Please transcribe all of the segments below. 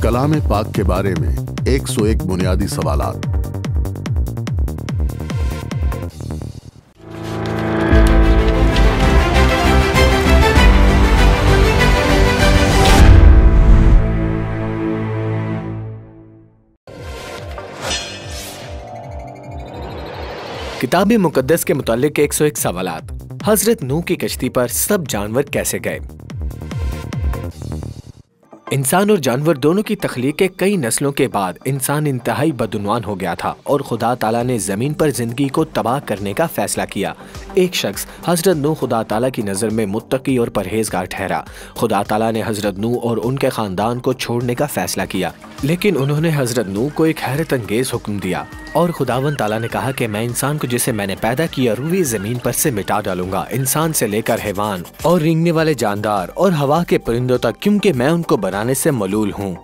कलाम पाक के बारे में 101 बुनियादी सवालात। किताब मुकद्दस के मुतालिक 101 सवालात। हजरत नूह की कश्ती पर सब जानवर कैसे गए? इंसान और जानवर दोनों की तख्लीक के कई नस्लों के बाद इंसान इंतहाई बदउन्वान हो गया था और खुदा ताला ने जमीन पर जिंदगी को तबाह करने का फैसला किया। एक शख्स हजरत नूह खुदा ताला की नजर में मुत्तकी और परहेजगार ठहरा। खुदा ताला ने हजरत नूह और उनके खानदान को छोड़ने का फैसला किया, लेकिन उन्होंने हजरत नूह को एक हैरत अंगेज हुक्म दिया और खुदावन ताला ने कहा कि मैं इंसान को जिसे मैंने पैदा किया रूई जमीन पर से मिटा डालूंगा, इंसान से लेकर हैवान और रेंगने वाले जानदार और हवा के परिंदों तक, क्योंकि मैं उनको बनाने से मलूल हूँ।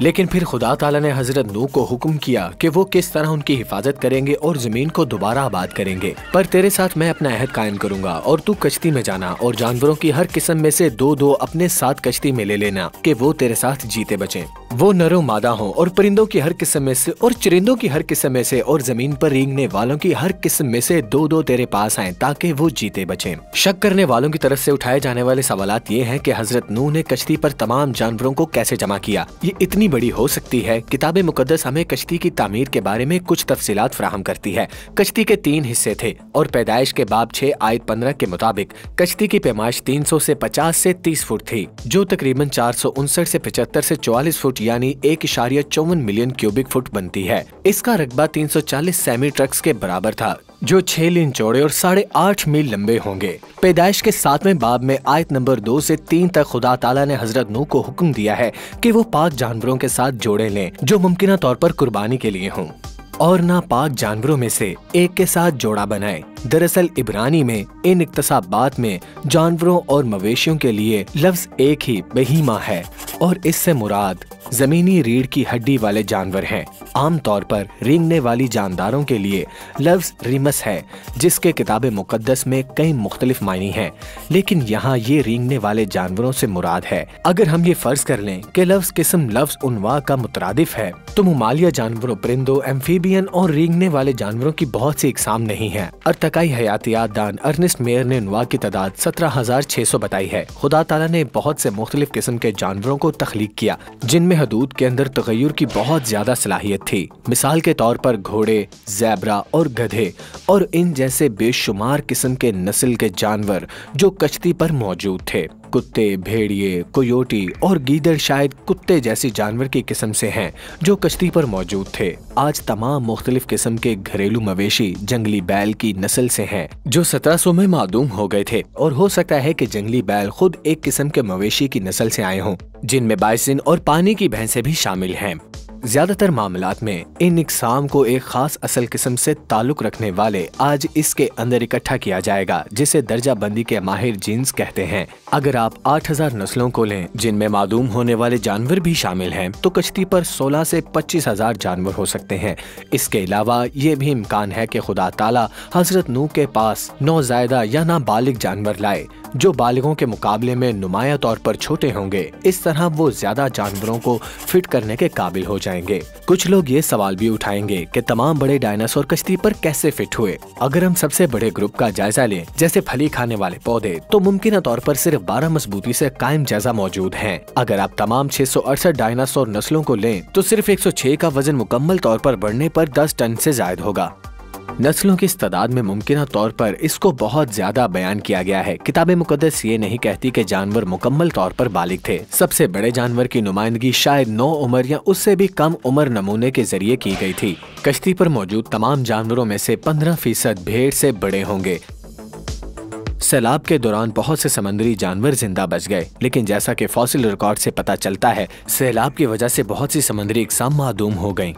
लेकिन फिर खुदा ताला ने हजरत नूह को हुक्म किया कि वो किस तरह उनकी हिफाजत करेंगे और जमीन को दोबारा आबाद करेंगे। पर तेरे साथ मैं अपना अहद कायम करूंगा और तू कश्ती में जाना और जानवरों की हर किस्म में से दो दो अपने साथ कश्ती में ले लेना कि वो तेरे साथ जीते बचें। वो नरो मादा हों और परिंदों की हर किस्म में से और चरिंदों की हर किस्म में से और जमीन पर रेंगने वालों की हर किस्म में से दो दो तेरे पास आएं ताकि वो जीते बचें। शक करने वालों की तरफ से उठाए जाने वाले सवालात ये हैं कि हजरत नूह ने कश्ती पर तमाम जानवरों को कैसे जमा किया। ये इतनी बड़ी हो सकती है। किताब मुकद्दस हमें कश्ती की तामीर के बारे में कुछ तफसीलात फराहम करती है। कश्ती के 3 हिस्से थे और पैदाइश के बाब 6 आयत 15 के मुताबिक कश्ती की पैमाइश 300 से 50 से 30 फुट थी, जो तकरीबन 459 से 75 से 44 फुट यानी 1.54 मिलियन क्यूबिक फुट बनती है। इसका रकबा 340 सेमी ट्रक्स के बराबर था, जो 6 लेन चौड़े और 8.5 मील लंबे होंगे। पैदाइश के 7वें बाब में आयत नंबर 2 से 3 तक खुदा ताला ने हजरत नूह को हुक्म दिया है कि वो पाक जानवरों के साथ जोड़े लें जो मुमकिन तौर पर कुर्बानी के लिए हों और नापाक जानवरों में से एक के साथ जोड़ा बनाए। दरअसल इब्रानी में इन इक्तसाबात में जानवरों और मवेशियों के लिए लफ्ज एक ही बहीमा है और इससे मुराद जमीनी रीढ़ की हड्डी वाले जानवर हैं। आमतौर पर रेंगने वाली जानदारों के लिए लफ्ज रिमस है, जिसके किताब मुकद्दस में कई मुख्तलिफ मायने हैं, लेकिन यहाँ ये रेंगने वाले जानवरों से मुराद है। अगर हम ये फर्ज कर लें कि लफ्ज किस्म लफ्ज उनवा का मुतरादिफ है, तो मुमालिया जानवरों, परिंदों, एम्फीबियन और रेंगने वाले जानवरों की बहुत सी इकसाम नहीं है। अर्तकाई हयातियात दान अर्नेस्ट मेयर ने उनवा की तादाद 17,600 बताई है। खुदा ताला ने बहुत से मुख्तलिफ किस्म के जानवरों को तख्लीक किया जिनमें हदूद के अंदर तगय्युर की बहुत ज्यादा सलाहियत थी। मिसाल के तौर पर घोड़े, ज़ेब्रा और गधे और इन जैसे बेशुमार किस्म के नस्ल के जानवर जो कश्ती पर मौजूद थे। कुत्ते, भेड़िए, कोयोटी और गीदड़ शायद कुत्ते जैसी जानवर की किस्म से हैं जो कश्ती पर मौजूद थे। आज तमाम मुख्तलिफ किस्म के घरेलू मवेशी जंगली बैल की नस्ल से हैं जो 1700 में मादूम हो गए थे, और हो सकता है कि जंगली बैल खुद एक किस्म के मवेशी की नस्ल से आए हों जिनमें बाइसन और पानी की भैंसें भी शामिल हैं। ज्यादातर मामलात में इन इकसाम को एक खास असल किस्म से ताल्लुक रखने वाले आज इसके अंदर इकट्ठा किया जाएगा, जिसे दर्जा बंदी के माहिर जीन्स कहते हैं। अगर आप 8000 नस्लों को लें जिनमें मादूम होने वाले जानवर भी शामिल हैं, तो कश्ती पर 16 से 25,000 जानवर हो सकते हैं। इसके अलावा ये भी इम्कान है कि खुदा ताला हजरत नूह के पास नौज़ायदा या नाबालिग जानवर लाए जो बालिगों के मुकाबले में नुमाया तौर पर छोटे होंगे। इस तरह वो ज्यादा जानवरों को फिट करने के काबिल हो जाएंगे। कुछ लोग ये सवाल भी उठाएंगे कि तमाम बड़े डायनासोर कश्ती पर कैसे फिट हुए। अगर हम सबसे बड़े ग्रुप का जायजा लें, जैसे फली खाने वाले पौधे, तो मुमकिन तौर पर सिर्फ 12 मजबूती से कायम जायजा मौजूद हैं। अगर आप तमाम 668 डायनासोर नस्लों को लें, तो सिर्फ 106 का वजन मुकम्मल तौर पर बढ़ने पर 10 टन से ज्यादा होगा। नस्लों की इस तादाद में मुमकिन तौर पर इसको बहुत ज्यादा बयान किया गया है। किताब मुकद्दस ये नहीं कहती कि जानवर मुकम्मल तौर पर बालिग थे। सबसे बड़े जानवर की नुमाइंदगी शायद 9 उम्र या उससे भी कम उम्र नमूने के जरिए की गई थी। कश्ती पर मौजूद तमाम जानवरों में से 15% भेड़ से बड़े होंगे। सैलाब के दौरान बहुत से समंदरी जानवर जिंदा बच गए, लेकिन जैसा कि फॉसिल रिकॉर्ड से पता चलता है, सैलाब की वजह से बहुत सी समंदरी इकसाम मादूम हो गईं।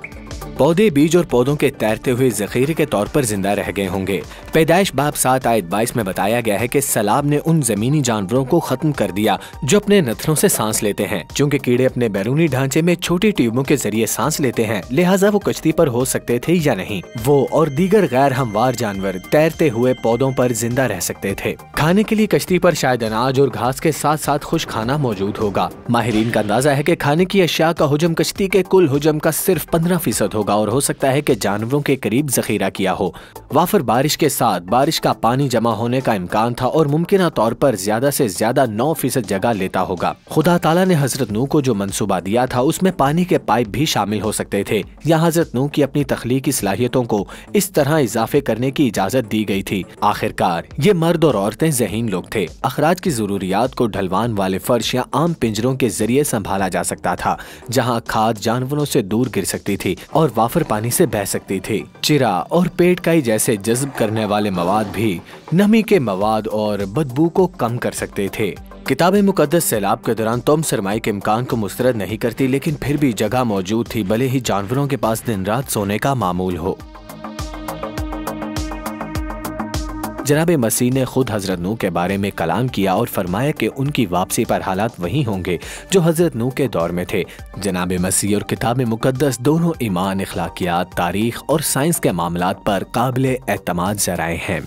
पौधे, बीज और पौधों के तैरते हुए जखीरे के तौर पर जिंदा रह गए होंगे। पैदाइश बाब 7 आयत 22 में बताया गया है कि सैलाब ने उन जमीनी जानवरों को खत्म कर दिया जो अपने नथनों से सांस लेते हैं। चूंकि कीड़े अपने बैरूनी ढांचे में छोटी ट्यूबों के जरिए सांस लेते हैं, लिहाजा वो कश्ती पर हो सकते थे या नहीं। वो और दीगर गैर हमवार जानवर तैरते हुए पौधों पर जिंदा रह सकते थे। खाने के लिए कश्ती पर शायद अनाज और घास के साथ साथ खुश खाना मौजूद होगा। माहिरीन का अंदाजा है कि खाने की अशिया का हुजम कश्ती के कुल हुजम का सिर्फ 15% होगा और हो सकता है कि जानवरों के करीब जखीरा किया हो। वाफर बारिश के साथ बारिश का पानी जमा होने का इम्कान था और मुमकिन तौर पर ज्यादा से ज्यादा 9% जगह लेता होगा। खुदा ताला ने हजरत नूह को जो मंसूबा दिया था उसमें पानी के पाइप भी शामिल हो सकते थे। यहाँ हजरत नूह की अपनी तख्लीकी सलाहियतों को इस तरह इजाफे करने की इजाजत दी गई थी। आखिरकार ये मर्द और औरतें ज़हीन लोग थे। अखराज की जरूरियात को ढलवान वाले फर्श या आम पिंजरों के जरिए संभाला जा सकता था, जहाँ खाद जानवरों से दूर गिर सकती थी और वाफर पानी से बह सकती थी। चिरा और पेट काई जैसे जज्ब करने वाले मवाद भी नमी के मवाद और बदबू को कम कर सकते थे। किताब मुकद्दस सैलाब के दौरान तुम सरमाई के इम्कान को मुस्तरद नहीं करती, लेकिन फिर भी जगह मौजूद थी, भले ही जानवरों के पास दिन रात सोने का मामूल हो। जनाब मसीह ने खुद हजरत नूह के बारे में कलाम किया और फरमाया कि उनकी वापसी पर हालात वही होंगे जो हजरत नूह के दौर में थे। जनाब मसीह और किताब मुकद्दस दोनों ईमान, इखलाकियात, तारीख और साइंस के मामलात पर काबिल एतमाद ज़राए हैं।